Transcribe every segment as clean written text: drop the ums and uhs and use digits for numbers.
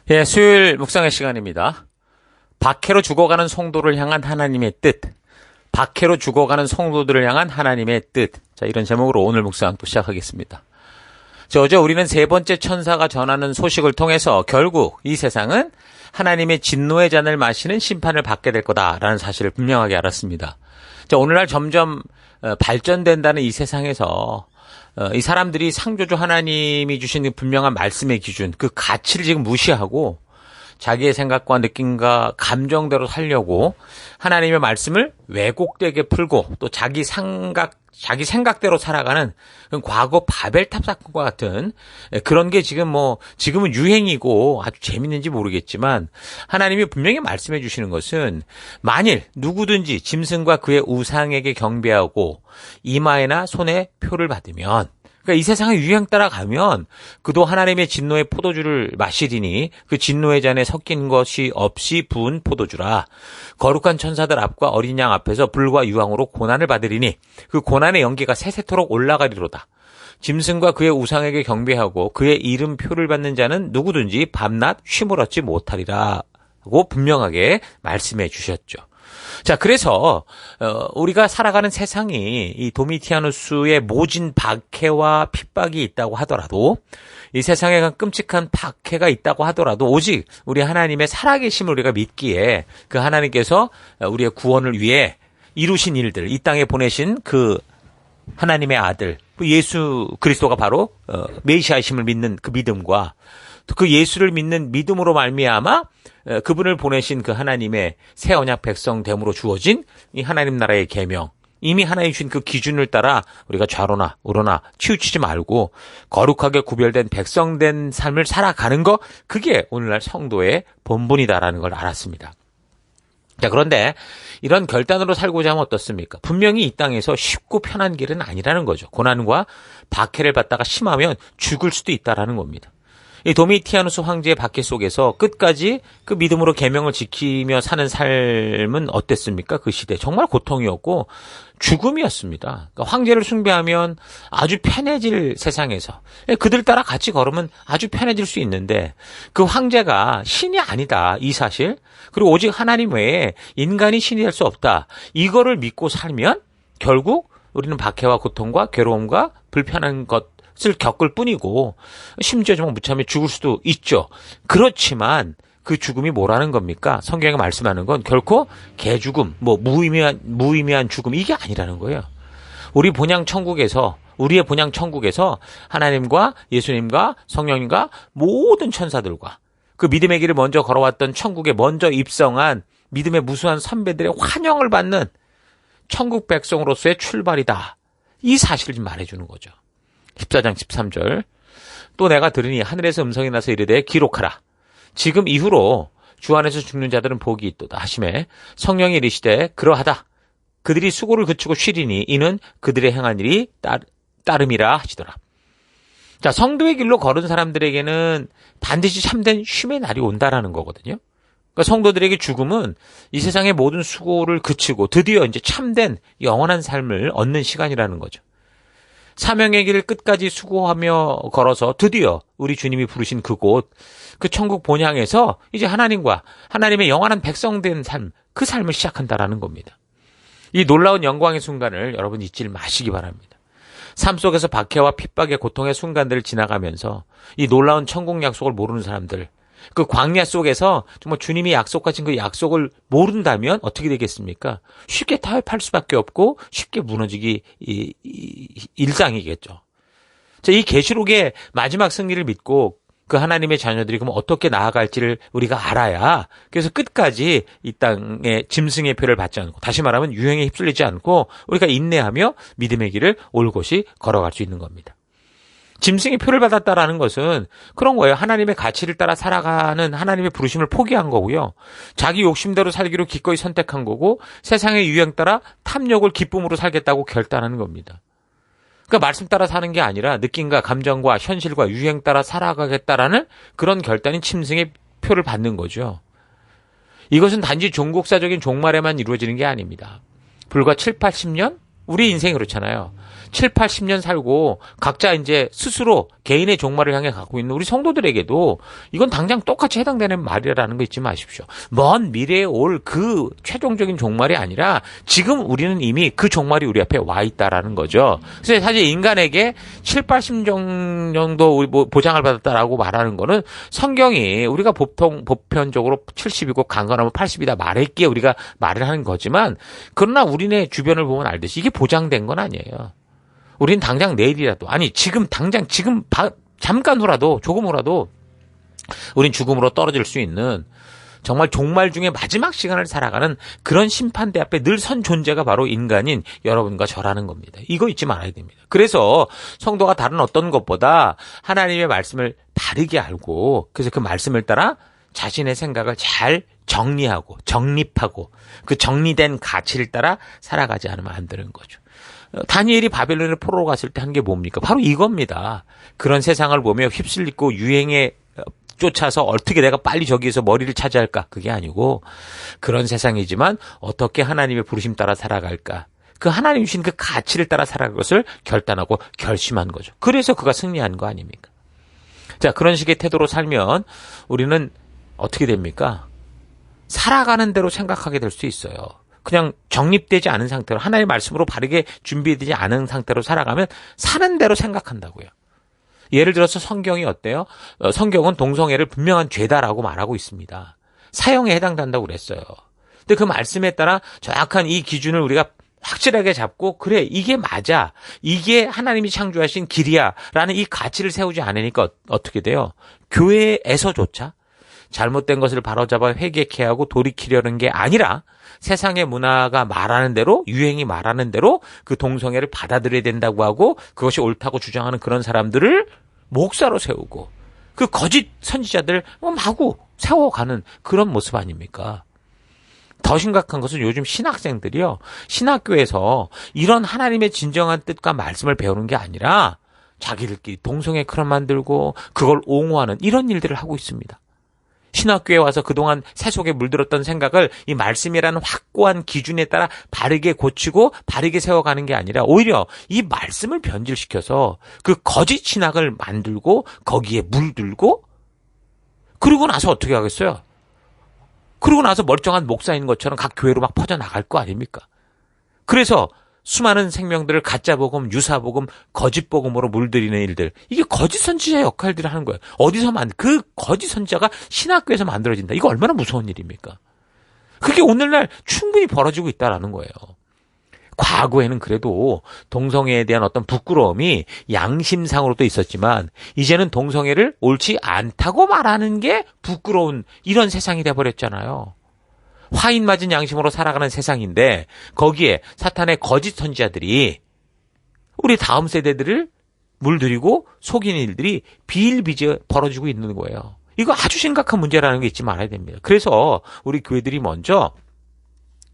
예, 수요일 묵상의 시간입니다. 박해로 죽어가는 성도를 향한 하나님의 뜻. 박해로 죽어가는 성도들을 향한 하나님의 뜻. 자, 이런 제목으로 오늘 묵상 또 시작하겠습니다. 어제 우리는 세 번째 천사가 전하는 소식을 통해서 결국 이 세상은 하나님의 진노의 잔을 마시는 심판을 받게 될 거다라는 사실을 분명하게 알았습니다. 자, 오늘날 점점 발전된다는 이 세상에서 이 사람들이 창조주 하나님이 주신 분명한 말씀의 기준, 그 가치를 지금 무시하고 자기의 생각과 느낌과 감정대로 살려고 하나님의 말씀을 왜곡되게 풀고 또 자기 생각대로 살아가는 과거 바벨탑 사건과 같은 그런 게 지금은 유행이고 아주 재밌는지 모르겠지만 하나님이 분명히 말씀해 주시는 것은 만일 누구든지 짐승과 그의 우상에게 경배하고 이마에나 손에 표를 받으면, 그러니까 이 세상의 유행 따라가면 그도 하나님의 진노의 포도주를 마시리니 그 진노의 잔에 섞인 것이 없이 부은 포도주라. 거룩한 천사들 앞과 어린 양 앞에서 불과 유황으로 고난을 받으리니 그 고난의 연기가 세세토록 올라가리로다. 짐승과 그의 우상에게 경배하고 그의 이름표를 받는 자는 누구든지 밤낮 쉼을 얻지 못하리라고 분명하게 말씀해 주셨죠. 자, 그래서 우리가 살아가는 세상이 이 도미티아누스의 모진 박해와 핍박이 있다고 하더라도, 이 세상에 끔찍한 박해가 있다고 하더라도 오직 우리 하나님의 살아계심을 우리가 믿기에 그 하나님께서 우리의 구원을 위해 이루신 일들, 이 땅에 보내신 그 하나님의 아들 예수 그리스도가 바로 메시아이심을 믿는 그 믿음과 그 예수를 믿는 믿음으로 말미암아 그분을 보내신 그 하나님의 새 언약 백성 됨으로 주어진 이 하나님 나라의 계명, 이미 하나님 주신 그 기준을 따라 우리가 좌로나 우로나 치우치지 말고 거룩하게 구별된 백성된 삶을 살아가는 거, 그게 오늘날 성도의 본분이다라는 걸 알았습니다. 자, 그런데 이런 결단으로 살고자 하면 어떻습니까? 분명히 이 땅에서 쉽고 편한 길은 아니라는 거죠. 고난과 박해를 받다가 심하면 죽을 수도 있다라는 겁니다. 이 도미티아누스 황제의 박해 속에서 끝까지 그 믿음으로 계명을 지키며 사는 삶은 어땠습니까? 그 시대 정말 고통이었고 죽음이었습니다. 그러니까 황제를 숭배하면 아주 편해질 세상에서 그들 따라 같이 걸으면 아주 편해질 수 있는데, 그 황제가 신이 아니다, 이 사실, 그리고 오직 하나님 외에 인간이 신이 될 수 없다, 이거를 믿고 살면 결국 우리는 박해와 고통과 괴로움과 불편한 것을 겪을 뿐이고 심지어 정말 무참히 죽을 수도 있죠. 그렇지만 그 죽음이 뭐라는 겁니까? 성경에 말씀하는 건 결코 개죽음, 무의미한 죽음, 이게 아니라는 거예요. 우리의 본향 천국에서 하나님과 예수님과 성령님과 모든 천사들과 그 믿음의 길을 먼저 걸어왔던 천국에 먼저 입성한 믿음의 무수한 선배들의 환영을 받는 천국 백성으로서의 출발이다, 이 사실을 좀 말해주는 거죠. 14장 13절, 또 내가 들으니 하늘에서 음성이 나서 이르되 기록하라. 지금 이후로 주 안에서 죽는 자들은 복이 있도다 하시매 성령이 이르시되 그러하다. 그들이 수고를 그치고 쉬리니 이는 그들의 행한 일이 따름이라 하시더라. 자, 성도의 길로 걸은 사람들에게는 반드시 참된 쉼의 날이 온다라는 거거든요. 그러니까 성도들에게 죽음은 이 세상의 모든 수고를 그치고 드디어 이제 참된 영원한 삶을 얻는 시간이라는 거죠. 사명의 길을 끝까지 수고하며 걸어서 드디어 우리 주님이 부르신 그곳, 그 천국 본향에서 이제 하나님과 하나님의 영원한 백성된 삶, 그 삶을 시작한다라는 겁니다. 이 놀라운 영광의 순간을 여러분 잊지 마시기 바랍니다. 삶 속에서 박해와 핍박의 고통의 순간들을 지나가면서 이 놀라운 천국 약속을 모르는 사람들, 그 광야 속에서 정말 주님이 약속하신 그 약속을 모른다면 어떻게 되겠습니까? 쉽게 타협할 수밖에 없고 쉽게 무너지기 일상이겠죠. 자, 이 계시록의 마지막 승리를 믿고 그 하나님의 자녀들이 그럼 어떻게 나아갈지를 우리가 알아야, 그래서 끝까지 이 땅에 짐승의 표를 받지 않고, 다시 말하면 유행에 휩쓸리지 않고 우리가 인내하며 믿음의 길을 올곧이 걸어갈 수 있는 겁니다. 짐승의 표를 받았다라는 것은 그런 거예요. 하나님의 가치를 따라 살아가는 하나님의 부르심을 포기한 거고요. 자기 욕심대로 살기로 기꺼이 선택한 거고, 세상의 유행 따라 탐욕을 기쁨으로 살겠다고 결단하는 겁니다. 그러니까 말씀 따라 사는 게 아니라 느낌과 감정과 현실과 유행 따라 살아가겠다라는 그런 결단인 짐승의 표를 받는 거죠. 이것은 단지 종국사적인 종말에만 이루어지는 게 아닙니다. 불과 7, 80년 우리 인생이 그렇잖아요. 7, 80년 살고 각자 이제 스스로 개인의 종말을 향해 가고 있는 우리 성도들에게도 이건 당장 똑같이 해당되는 말이라는 거 잊지 마십시오. 먼 미래에 올 그 최종적인 종말이 아니라 지금 우리는 이미 그 종말이 우리 앞에 와 있다라는 거죠. 그래서 사실 인간에게 7, 80년 정도 보장을 받았다라고 말하는 거는 성경이 우리가 보편적으로 70이고 강건하면 80이다 말했기에 우리가 말을 하는 거지만 그러나 우리네 주변을 보면 알듯이 이게 보장된 건 아니에요. 우린 당장 내일이라도 아니 지금 당장 지금 잠깐 후라도 조금 후라도 우린 죽음으로 떨어질 수 있는 정말 종말 중에 마지막 시간을 살아가는 그런 심판대 앞에 늘 선 존재가 바로 인간인 여러분과 저라는 겁니다. 이거 잊지 말아야 됩니다. 그래서 성도가 다른 어떤 것보다 하나님의 말씀을 바르게 알고 그래서 그 말씀을 따라 자신의 생각을 잘 정리하고 정립하고 그 정리된 가치를 따라 살아가지 않으면 안 되는 거죠. 다니엘이 바벨론에 포로로 갔을 때 한 게 뭡니까? 바로 이겁니다. 그런 세상을 보며 휩쓸리고 유행에 쫓아서 어떻게 내가 빨리 저기에서 머리를 차지할까? 그게 아니고 그런 세상이지만 어떻게 하나님의 부르심 따라 살아갈까? 그 하나님 주신 그 가치를 따라 살아갈 것을 결단하고 결심한 거죠. 그래서 그가 승리한 거 아닙니까? 자, 그런 식의 태도로 살면 우리는 어떻게 됩니까? 살아가는 대로 생각하게 될 수 있어요. 그냥 정립되지 않은 상태로 하나님의 말씀으로 바르게 준비되지 않은 상태로 살아가면 사는 대로 생각한다고요. 예를 들어서 성경이 어때요? 성경은 동성애를 분명한 죄다라고 말하고 있습니다. 사형에 해당된다고 그랬어요. 근데 그 말씀에 따라 정확한 이 기준을 우리가 확실하게 잡고 그래 이게 맞아. 이게 하나님이 창조하신 길이야 라는 이 가치를 세우지 않으니까 어떻게 돼요? 교회에서조차 잘못된 것을 바로잡아 회개케 하고 돌이키려는 게 아니라 세상의 문화가 말하는 대로 유행이 말하는 대로 그 동성애를 받아들여야 된다고 하고 그것이 옳다고 주장하는 그런 사람들을 목사로 세우고 그 거짓 선지자들 마구 세워가는 그런 모습 아닙니까? 더 심각한 것은 요즘 신학생들이요. 신학교에서 이런 하나님의 진정한 뜻과 말씀을 배우는 게 아니라 자기들끼리 동성애 클럽 만들고 그걸 옹호하는 이런 일들을 하고 있습니다. 신학교에 와서 그동안 세속에 물들었던 생각을 이 말씀이라는 확고한 기준에 따라 바르게 고치고 바르게 세워가는 게 아니라 오히려 이 말씀을 변질시켜서 그 거짓 신학을 만들고 거기에 물들고 그러고 나서 어떻게 하겠어요? 그러고 나서 멀쩡한 목사인 것처럼 각 교회로 막 퍼져나갈 거 아닙니까? 그래서 수많은 생명들을 가짜복음, 유사복음, 거짓복음으로 물들이는 일들. 이게 거짓 선지자 역할들을 하는 거예요. 그 거짓 선지자가 신학교에서 만들어진다. 이거 얼마나 무서운 일입니까? 그게 오늘날 충분히 벌어지고 있다라는 거예요. 과거에는 그래도 동성애에 대한 어떤 부끄러움이 양심상으로도 있었지만 이제는 동성애를 옳지 않다고 말하는 게 부끄러운 이런 세상이 돼버렸잖아요. 화인 맞은 양심으로 살아가는 세상인데 거기에 사탄의 거짓 선지자들이 우리 다음 세대들을 물들이고 속이는 일들이 비일비재 벌어지고 있는 거예요. 이거 아주 심각한 문제라는 게 잊지 말아야 됩니다. 그래서 우리 교회들이 먼저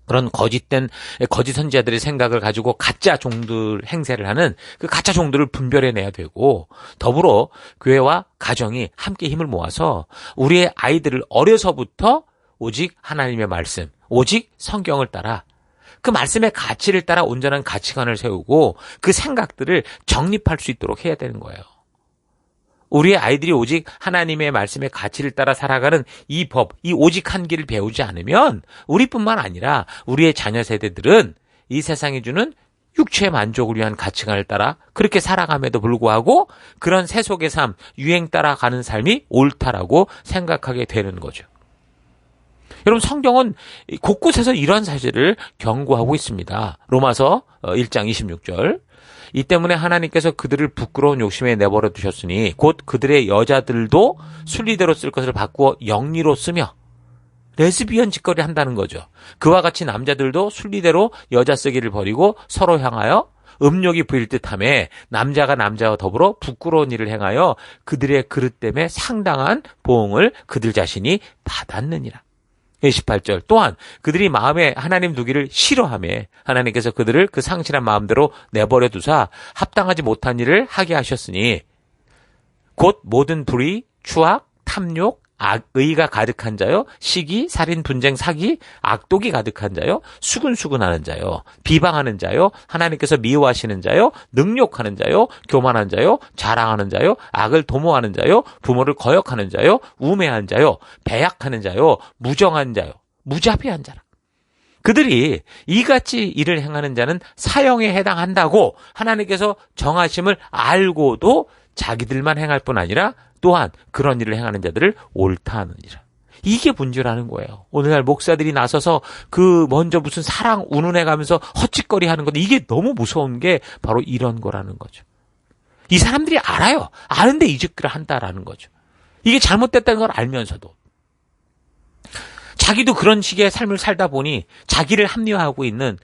그런 거짓된 거짓 선지자들의 생각을 가지고 가짜 종들 행세를 하는 그 가짜 종들을 분별해내야 되고 더불어 교회와 가정이 함께 힘을 모아서 우리의 아이들을 어려서부터 오직 하나님의 말씀, 오직 성경을 따라 그 말씀의 가치를 따라 온전한 가치관을 세우고 그 생각들을 정립할 수 있도록 해야 되는 거예요. 우리의 아이들이 오직 하나님의 말씀의 가치를 따라 살아가는 이 법, 이 오직 한 길을 배우지 않으면 우리뿐만 아니라 우리의 자녀 세대들은 이 세상이 주는 육체의 만족을 위한 가치관을 따라 그렇게 살아감에도 불구하고 그런 세속의 삶, 유행 따라가는 삶이 옳다라고 생각하게 되는 거죠. 여러분 성경은 곳곳에서 이러한 사실을 경고하고 있습니다. 로마서 1장 26절 이 때문에 하나님께서 그들을 부끄러운 욕심에 내버려 두셨으니 곧 그들의 여자들도 순리대로 쓸 것을 바꾸어 영리로 쓰며 레즈비언 짓거리 한다는 거죠. 그와 같이 남자들도 순리대로 여자 쓰기를 버리고 서로 향하여 음욕이 부일 듯하며 남자가 남자와 더불어 부끄러운 일을 행하여 그들의 그릇 때문에 상당한 보응을 그들 자신이 받았느니라. 18절 또한 그들이 마음에 하나님 두기를 싫어하며 하나님께서 그들을 그 상실한 마음대로 내버려 두사 합당하지 못한 일을 하게 하셨으니 곧 모든 불의, 추악, 탐욕, 악의가 가득한 자요, 시기, 살인, 분쟁, 사기, 악독이 가득한 자요, 수근수근하는 자요, 비방하는 자요, 하나님께서 미워하시는 자요, 능욕하는 자요, 교만한 자요, 자랑하는 자요, 악을 도모하는 자요, 부모를 거역하는 자요, 우매한 자요, 배약하는 자요, 무정한 자요, 무자비한 자라. 그들이 이같이 일을 행하는 자는 사형에 해당한다고 하나님께서 정하심을 알고도 자기들만 행할 뿐 아니라 또한 그런 일을 행하는 자들을 옳다 하느니라. 이게 문제라는 거예요. 오늘날 목사들이 나서서 먼저 무슨 사랑 운운해 가면서 헛짓거리 하는 건데 이게 너무 무서운 게 바로 이런 거라는 거죠. 이 사람들이 알아요. 아는데 이 짓들을 한다라는 거죠. 이게 잘못됐다는 걸 알면서도. 자기도 그런 식의 삶을 살다 보니 자기를 합리화하고 있는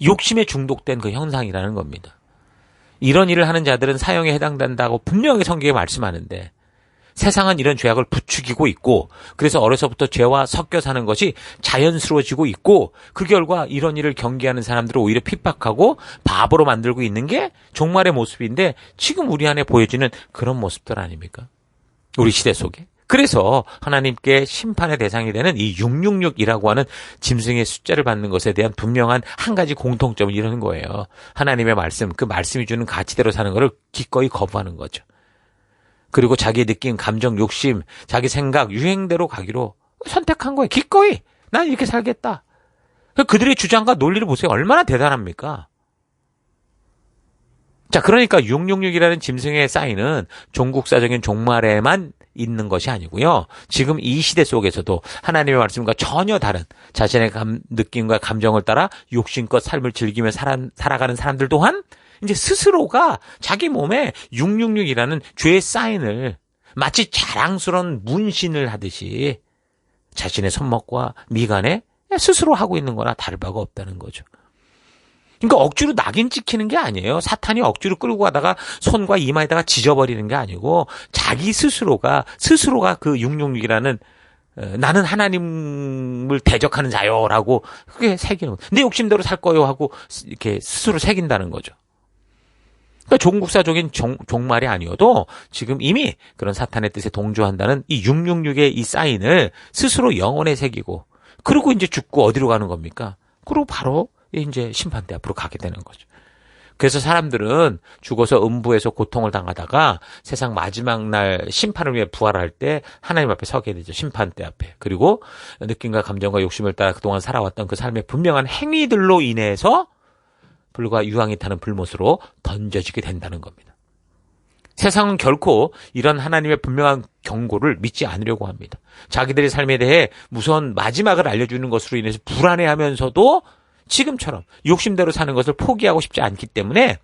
욕심에 중독된 그 현상이라는 겁니다. 이런 일을 하는 자들은 사형에 해당된다고 분명히 성경에 말씀하는데 세상은 이런 죄악을 부추기고 있고 그래서 어려서부터 죄와 섞여 사는 것이 자연스러워지고 있고 그 결과 이런 일을 경계하는 사람들을 오히려 핍박하고 바보로 만들고 있는 게 종말의 모습인데 지금 우리 안에 보여지는 그런 모습들 아닙니까? 우리 시대 속에. 그래서 하나님께 심판의 대상이 되는 이 666이라고 하는 짐승의 숫자를 받는 것에 대한 분명한 한 가지 공통점을 이루는 거예요. 하나님의 말씀, 그 말씀이 주는 가치대로 사는 것을 기꺼이 거부하는 거죠. 그리고 자기의 느낌, 감정, 욕심, 자기 생각, 유행대로 가기로 선택한 거예요. 기꺼이. 난 이렇게 살겠다. 그들의 주장과 논리를 보세요. 얼마나 대단합니까? 자, 그러니까 666이라는 짐승의 사인은 종국사적인 종말에만 있는 것이 아니고요. 지금 이 시대 속에서도 하나님의 말씀과 전혀 다른 자신의 느낌과 감정을 따라 욕심껏 삶을 즐기며 살아가는 사람들 또한 이제 스스로가 자기 몸에 666이라는 죄의 사인을 마치 자랑스러운 문신을 하듯이 자신의 손목과 미간에 스스로 하고 있는 거나 다를 바가 없다는 거죠. 그러니까 억지로 낙인 찍히는 게 아니에요. 사탄이 억지로 끌고 가다가 손과 이마에다가 지져버리는 게 아니고 자기 스스로가 그 666이라는 나는 하나님을 대적하는 자요라고 그게 새기는 거예요. 내 욕심대로 살 거요 하고 이렇게 스스로 새긴다는 거죠. 그러니까 종국사적인 종말이 아니어도 지금 이미 그런 사탄의 뜻에 동조한다는 이 666의 이 사인을 스스로 영혼에 새기고 그리고 이제 죽고 어디로 가는 겁니까? 그리고 바로 이제 심판대 앞으로 가게 되는 거죠. 그래서 사람들은 죽어서 음부에서 고통을 당하다가 세상 마지막 날 심판을 위해 부활할 때 하나님 앞에 서게 되죠. 심판대 앞에. 그리고 느낌과 감정과 욕심을 따라 그동안 살아왔던 그 삶의 분명한 행위들로 인해서 불과 유황이 타는 불못으로 던져지게 된다는 겁니다. 세상은 결코 이런 하나님의 분명한 경고를 믿지 않으려고 합니다. 자기들의 삶에 대해 무서운 마지막을 알려주는 것으로 인해서 불안해하면서도 지금처럼 욕심대로 사는 것을 포기하고 싶지 않기 때문에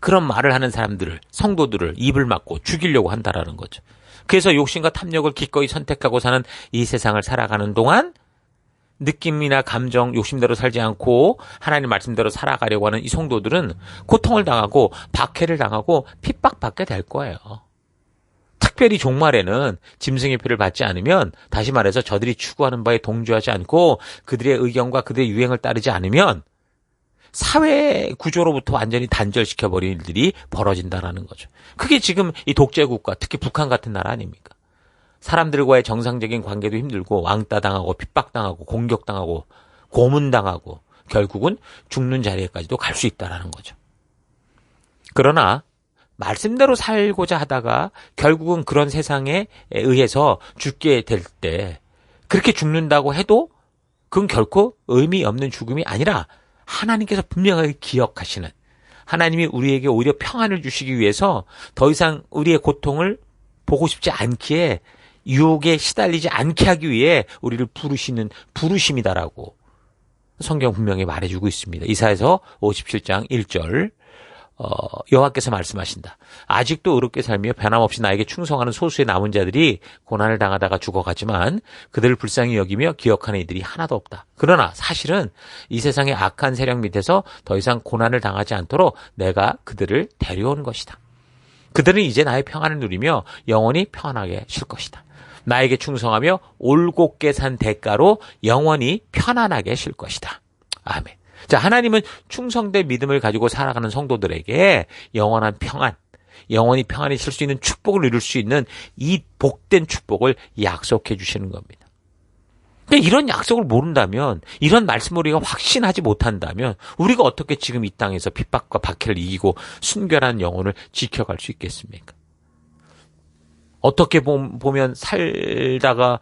그런 말을 하는 사람들을, 성도들을 입을 막고 죽이려고 한다라는 거죠. 그래서 욕심과 탐욕을 기꺼이 선택하고 사는 이 세상을 살아가는 동안 느낌이나 감정, 욕심대로 살지 않고 하나님 말씀대로 살아가려고 하는 이 성도들은 고통을 당하고 박해를 당하고 핍박받게 될 거예요. 특별히 종말에는 짐승의 피를 받지 않으면 다시 말해서 저들이 추구하는 바에 동조하지 않고 그들의 의견과 그들의 유행을 따르지 않으면 사회 구조로부터 완전히 단절시켜버리는 일들이 벌어진다는 거죠. 그게 지금 이 독재국가, 특히 북한 같은 나라 아닙니까? 사람들과의 정상적인 관계도 힘들고 왕따당하고 핍박당하고 공격당하고 고문당하고 결국은 죽는 자리에까지도 갈 수 있다는 거죠. 그러나 말씀대로 살고자 하다가 결국은 그런 세상에 의해서 죽게 될 때 그렇게 죽는다고 해도 그건 결코 의미 없는 죽음이 아니라 하나님께서 분명하게 기억하시는 하나님이 우리에게 오히려 평안을 주시기 위해서 더 이상 우리의 고통을 보고 싶지 않기에 유혹에 시달리지 않게 하기 위해 우리를 부르시는 부르심이다라고 성경 분명히 말해주고 있습니다. 이사야서 57장 1절 여호와께서 말씀하신다. 아직도 의롭게 살며 변함없이 나에게 충성하는 소수의 남은 자들이 고난을 당하다가 죽어가지만 그들을 불쌍히 여기며 기억하는 이들이 하나도 없다. 그러나 사실은 이 세상의 악한 세력 밑에서 더 이상 고난을 당하지 않도록 내가 그들을 데려온 것이다. 그들은 이제 나의 평안을 누리며 영원히 평안하게 쉴 것이다. 나에게 충성하며 올곧게 산 대가로 영원히 편안하게 쉴 것이다. 아멘. 자, 하나님은 충성된 믿음을 가지고 살아가는 성도들에게 영원한 평안, 영원히 평안히 살 수 있는 축복을 이룰 수 있는 이 복된 축복을 약속해 주시는 겁니다. 근데 이런 약속을 모른다면, 이런 말씀을 우리가 확신하지 못한다면 우리가 어떻게 지금 이 땅에서 핍박과 박해를 이기고 순결한 영혼을 지켜갈 수 있겠습니까? 어떻게 보면 살다가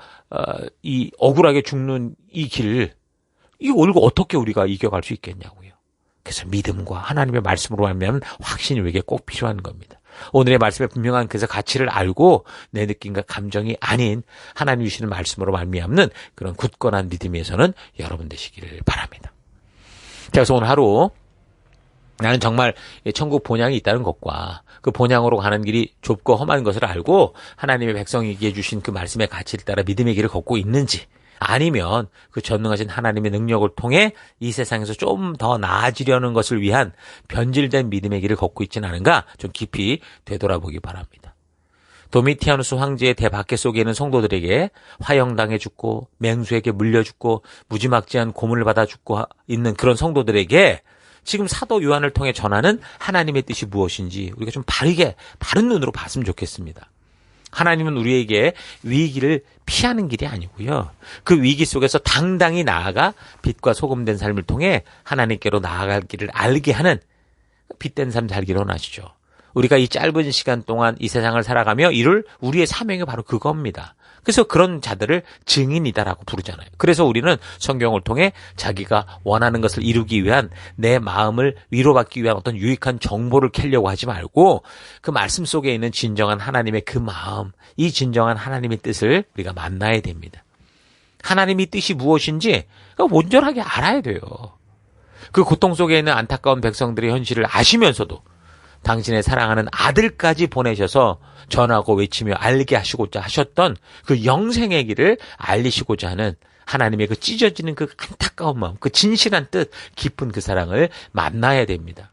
이 억울하게 죽는 이 길, 이거 어떻게 우리가 이겨갈 수 있겠냐고요. 그래서 믿음과 하나님의 말씀으로 하면 확신이 우리에게 꼭 필요한 겁니다. 오늘의 말씀의 분명한 그래서 가치를 알고 내 느낌과 감정이 아닌 하나님 주시는 말씀으로 말미암는 그런 굳건한 믿음에서는 여러분 되시기를 바랍니다. 그래서 오늘 하루 나는 정말 천국 본향이 있다는 것과 그 본향으로 가는 길이 좁고 험한 것을 알고 하나님의 백성에게 주신 그 말씀의 가치를 따라 믿음의 길을 걷고 있는지, 아니면 그 전능하신 하나님의 능력을 통해 이 세상에서 좀 더 나아지려는 것을 위한 변질된 믿음의 길을 걷고 있지는 않은가 좀 깊이 되돌아보기 바랍니다. 도미티아누스 황제의 대박해 속에 있는 성도들에게 화형당해 죽고 맹수에게 물려 죽고 무지막지한 고문을 받아 죽고 있는 그런 성도들에게 지금 사도 요한을 통해 전하는 하나님의 뜻이 무엇인지 우리가 좀 바른 눈으로 봤으면 좋겠습니다. 하나님은 우리에게 위기를 피하는 길이 아니고요. 그 위기 속에서 당당히 나아가 빛과 소금된 삶을 통해 하나님께로 나아갈 길을 알게 하는 빛된 삶 살기를 원하시죠. 우리가 이 짧은 시간 동안 이 세상을 살아가며 이룰 우리의 사명이 바로 그겁니다. 그래서 그런 자들을 증인이다라고 부르잖아요. 그래서 우리는 성경을 통해 자기가 원하는 것을 이루기 위한 내 마음을 위로받기 위한 어떤 유익한 정보를 캐려고 하지 말고 그 말씀 속에 있는 진정한 하나님의 그 마음, 이 진정한 하나님의 뜻을 우리가 만나야 됩니다. 하나님의 뜻이 무엇인지 온전하게 알아야 돼요. 그 고통 속에 있는 안타까운 백성들의 현실을 아시면서도 당신의 사랑하는 아들까지 보내셔서 전하고 외치며 알게 하시고자 하셨던 그 영생의 길을 알리시고자 하는 하나님의 그 찢어지는 그 안타까운 마음, 그 진실한 뜻, 깊은 그 사랑을 만나야 됩니다.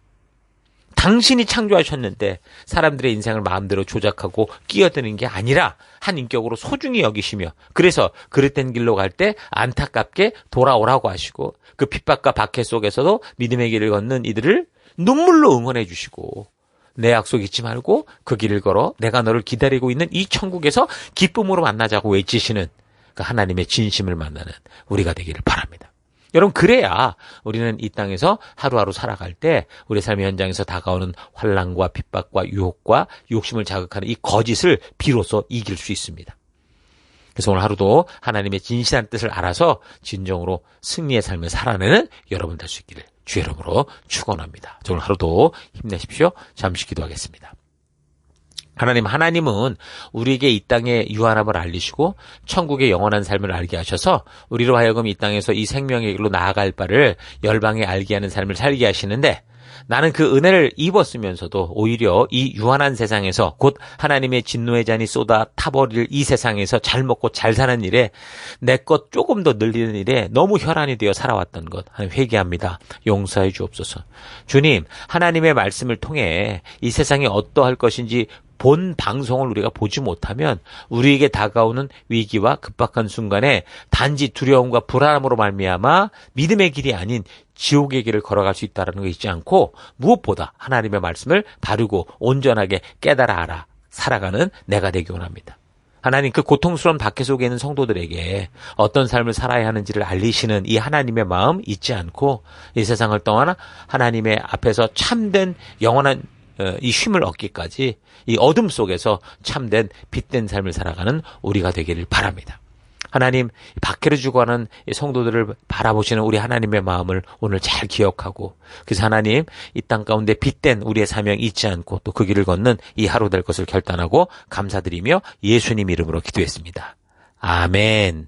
당신이 창조하셨는데 사람들의 인생을 마음대로 조작하고 끼어드는 게 아니라 한 인격으로 소중히 여기시며, 그래서 그릇된 길로 갈 때 안타깝게 돌아오라고 하시고 그 핍박과 박해 속에서도 믿음의 길을 걷는 이들을 눈물로 응원해 주시고, 내 약속 잊지 말고 그 길을 걸어 내가 너를 기다리고 있는 이 천국에서 기쁨으로 만나자고 외치시는 그 하나님의 진심을 만나는 우리가 되기를 바랍니다. 여러분, 그래야 우리는 이 땅에서 하루하루 살아갈 때 우리 삶의 현장에서 다가오는 환난과 핍박과 유혹과 욕심을 자극하는 이 거짓을 비로소 이길 수 있습니다. 그래서 오늘 하루도 하나님의 진실한 뜻을 알아서 진정으로 승리의 삶을 살아내는 여러분 될 수 있기를 주의 이름으로 축원합니다. 오늘 하루도 힘내십시오. 잠시 기도하겠습니다. 하나님은 우리에게 이 땅의 유한함을 알리시고 천국의 영원한 삶을 알게 하셔서 우리로 하여금 이 땅에서 이 생명의 길로 나아갈 바를 열방에 알게 하는 삶을 살게 하시는데, 나는 그 은혜를 입었으면서도 오히려 이 유한한 세상에서 곧 하나님의 진노의 잔이 쏟아 타버릴 이 세상에서 잘 먹고 잘 사는 일에 내 것 조금 더 늘리는 일에 너무 혈안이 되어 살아왔던 것 회개합니다. 용서해 주옵소서. 주님, 하나님의 말씀을 통해 이 세상이 어떠할 것인지 본 방송을 우리가 보지 못하면 우리에게 다가오는 위기와 급박한 순간에 단지 두려움과 불안함으로 말미암아 믿음의 길이 아닌 지옥의 길을 걸어갈 수 있다는 거 잊지 않고, 무엇보다 하나님의 말씀을 바르고 온전하게 깨달아 살아가는 내가 되기 원합니다. 하나님, 그 고통스러운 박해 속에 있는 성도들에게 어떤 삶을 살아야 하는지를 알리시는 이 하나님의 마음 잊지 않고 이 세상을 떠나 하나님의 앞에서 참된 영원한 이 쉼을 얻기까지 이 어둠 속에서 참된 빛된 삶을 살아가는 우리가 되기를 바랍니다. 하나님, 박해를 주고하는 성도들을 바라보시는 우리 하나님의 마음을 오늘 잘 기억하고, 그래서 하나님, 이 땅 가운데 빛된 우리의 사명 잊지 않고 또 그 길을 걷는 이 하루 될 것을 결단하고 감사드리며 예수님 이름으로 기도했습니다. 아멘.